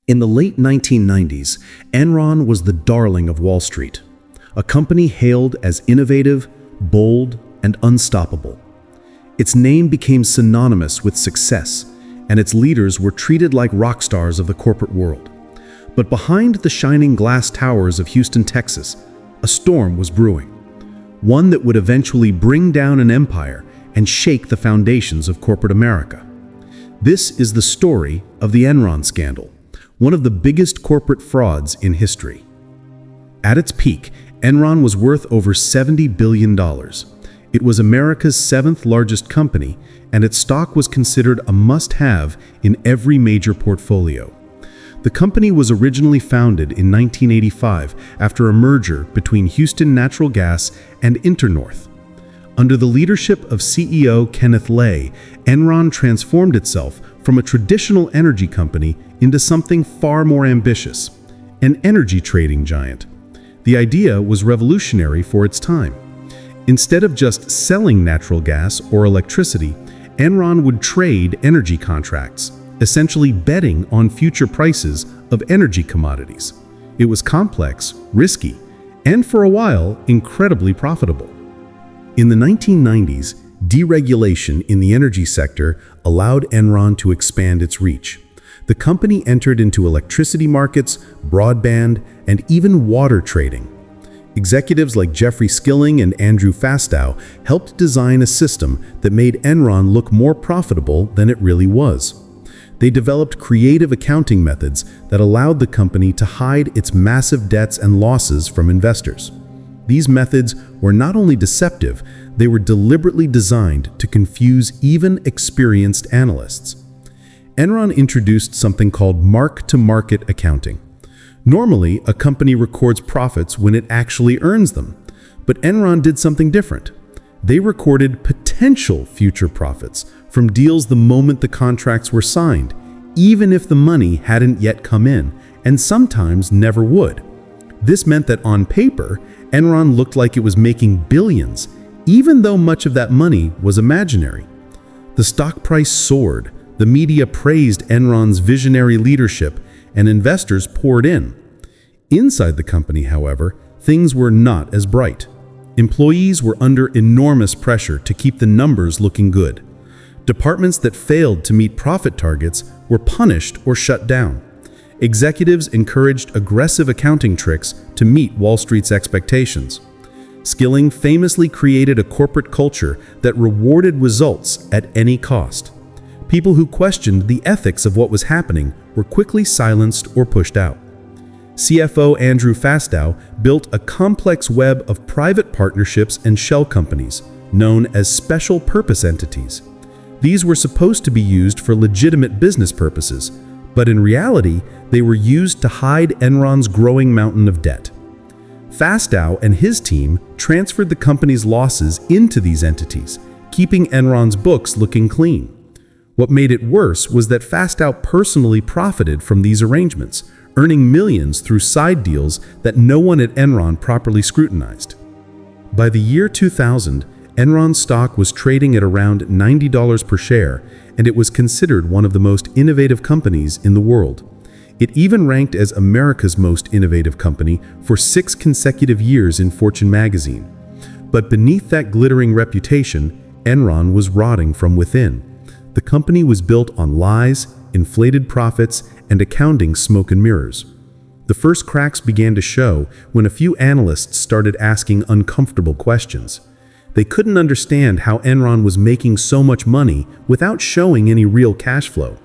In the late 1990s, Enron was the darling of Wall Street, a company hailed as innovative, bold, and unstoppable. Its name became synonymous with success, and its leaders were treated like rock stars of the corporate world. But behind the shining glass towers of Houston, Texas, a storm was brewing, one that would eventually bring down an empire and shake the foundations of corporate America. This is the story of the Enron scandal, one of the biggest corporate frauds in history. At its peak, Enron was worth over $70 billion. It was America's seventh largest company, and its stock was considered a must-have in every major portfolio. The company was originally founded in 1985 after a merger between Houston Natural Gas and Internorth. Under the leadership of CEO Kenneth Lay, Enron transformed itself from a traditional energy company into something far more ambitious, an energy trading giant. The idea was revolutionary for its time. Instead of just selling natural gas or electricity, Enron would trade energy contracts, essentially betting on future prices of energy commodities. It was complex, risky, and for a while, incredibly profitable. In the 1990s, deregulation in the energy sector allowed Enron to expand its reach. The company entered into electricity markets, broadband, and even water trading. Executives like Jeffrey Skilling and Andrew Fastow helped design a system that made Enron look more profitable than it really was. They developed creative accounting methods that allowed the company to hide its massive debts and losses from investors. These methods were not only deceptive, they were deliberately designed to confuse even experienced analysts. Enron introduced something called mark-to-market accounting. Normally, a company records profits when it actually earns them, but Enron did something different. They recorded potential future profits from deals the moment the contracts were signed, even if the money hadn't yet come in, and sometimes never would. This meant that on paper, Enron looked like it was making billions, even though much of that money was imaginary. The stock price soared, the media praised Enron's visionary leadership, and investors poured in. Inside the company, however, things were not as bright. Employees were under enormous pressure to keep the numbers looking good. Departments that failed to meet profit targets were punished or shut down. Executives encouraged aggressive accounting tricks to meet Wall Street's expectations. Skilling famously created a corporate culture that rewarded results at any cost. People who questioned the ethics of what was happening were quickly silenced or pushed out. CFO Andrew Fastow built a complex web of private partnerships and shell companies, known as special purpose entities. These were supposed to be used for legitimate business purposes, but in reality, they were used to hide Enron's growing mountain of debt. Fastow and his team transferred the company's losses into these entities, keeping Enron's books looking clean. What made it worse was that Fastow personally profited from these arrangements, earning millions through side deals that no one at Enron properly scrutinized. By the year 2000, Enron's stock was trading at around $90 per share, and it was considered one of the most innovative companies in the world. It even ranked as America's most innovative company for 6 consecutive years in Fortune magazine. But beneath that glittering reputation, Enron was rotting from within. The company was built on lies, inflated profits, and accounting smoke and mirrors. The first cracks began to show when a few analysts started asking uncomfortable questions. They couldn't understand how Enron was making so much money without showing any real cash flow.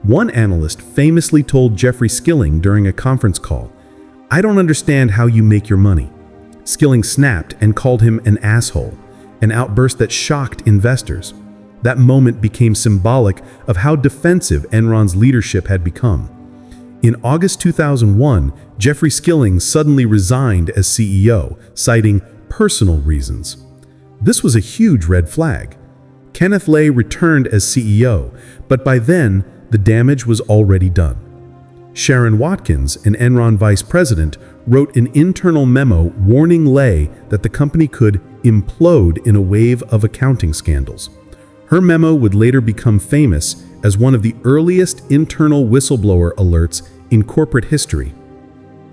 One analyst famously told Jeffrey Skilling during a conference call, "I don't understand how you make your money." Skilling snapped and called him an asshole, an outburst that shocked investors. That moment became symbolic of how defensive Enron's leadership had become. In August 2001, Jeffrey Skilling suddenly resigned as CEO, citing personal reasons. This was a huge red flag. Kenneth Lay returned as CEO, but by then, the damage was already done. Sharon Watkins, an Enron vice president, wrote an internal memo warning Lay that the company could implode in a wave of accounting scandals. Her memo would later become famous as one of the earliest internal whistleblower alerts in corporate history.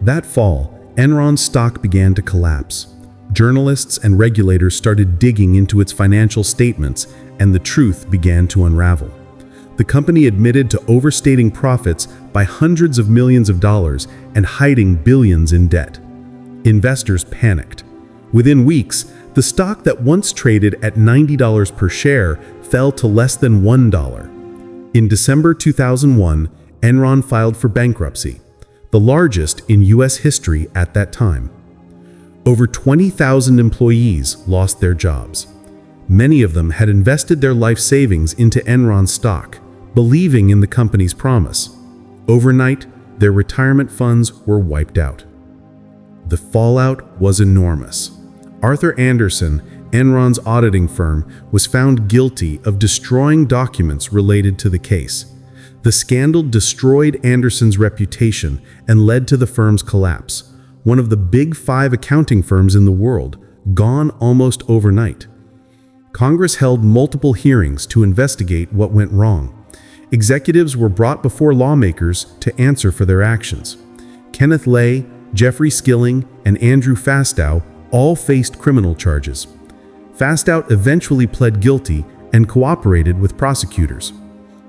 That fall, Enron's stock began to collapse. Journalists and regulators started digging into its financial statements, and the truth began to unravel. The company admitted to overstating profits by hundreds of millions of dollars and hiding billions in debt. Investors panicked. Within weeks, the stock that once traded at $90 per share fell to less than $1. In December 2001, Enron filed for bankruptcy, the largest in U.S. history at that time. Over 20,000 employees lost their jobs. Many of them had invested their life savings into Enron stock, believing in the company's promise. Overnight, their retirement funds were wiped out. The fallout was enormous. Arthur Andersen, Enron's auditing firm, was found guilty of destroying documents related to the case. The scandal destroyed Andersen's reputation and led to the firm's collapse, one of the big 5 accounting firms in the world, gone almost overnight. Congress held multiple hearings to investigate what went wrong. Executives were brought before lawmakers to answer for their actions. Kenneth Lay, Jeffrey Skilling, and Andrew Fastow all faced criminal charges. Fastow eventually pled guilty and cooperated with prosecutors.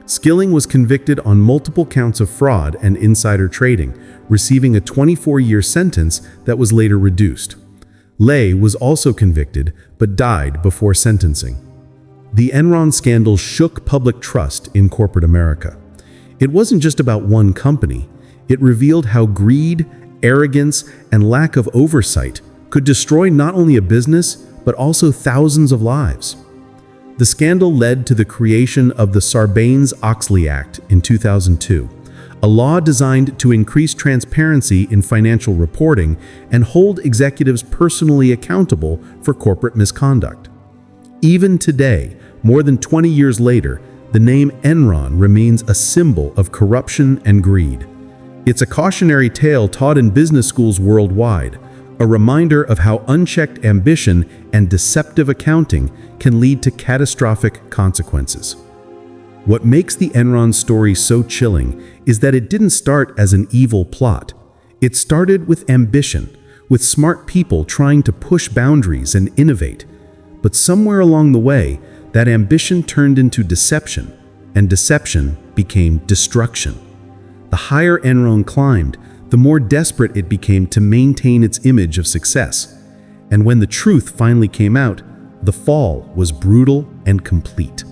Skilling was convicted on multiple counts of fraud and insider trading, receiving a 24-year sentence that was later reduced. Lay was also convicted but died before sentencing. The Enron scandal shook public trust in corporate America. It wasn't just about one company. It revealed how greed, arrogance, and lack of oversight could destroy not only a business, but also thousands of lives. The scandal led to the creation of the Sarbanes-Oxley Act in 2002, a law designed to increase transparency in financial reporting and hold executives personally accountable for corporate misconduct. Even today, more than 20 years later, the name Enron remains a symbol of corruption and greed. It's a cautionary tale taught in business schools worldwide, a reminder of how unchecked ambition and deceptive accounting can lead to catastrophic consequences. What makes the Enron story so chilling is that it didn't start as an evil plot. It started with ambition, with smart people trying to push boundaries and innovate. But somewhere along the way, that ambition turned into deception, and deception became destruction. The higher Enron climbed, the more desperate it became to maintain its image of success. And when the truth finally came out, the fall was brutal and complete.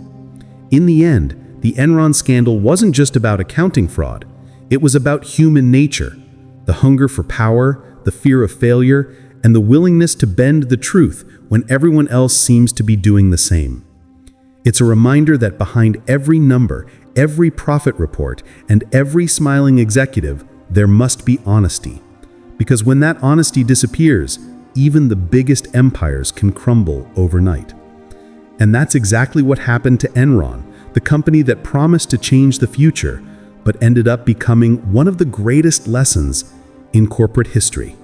In the end, the Enron scandal wasn't just about accounting fraud. It was about human nature, the hunger for power, the fear of failure, and the willingness to bend the truth when everyone else seems to be doing the same. It's a reminder that behind every number, every profit report, and every smiling executive, there must be honesty. Because when that honesty disappears, even the biggest empires can crumble overnight. And that's exactly what happened to Enron, the company that promised to change the future, but ended up becoming one of the greatest lessons in corporate history.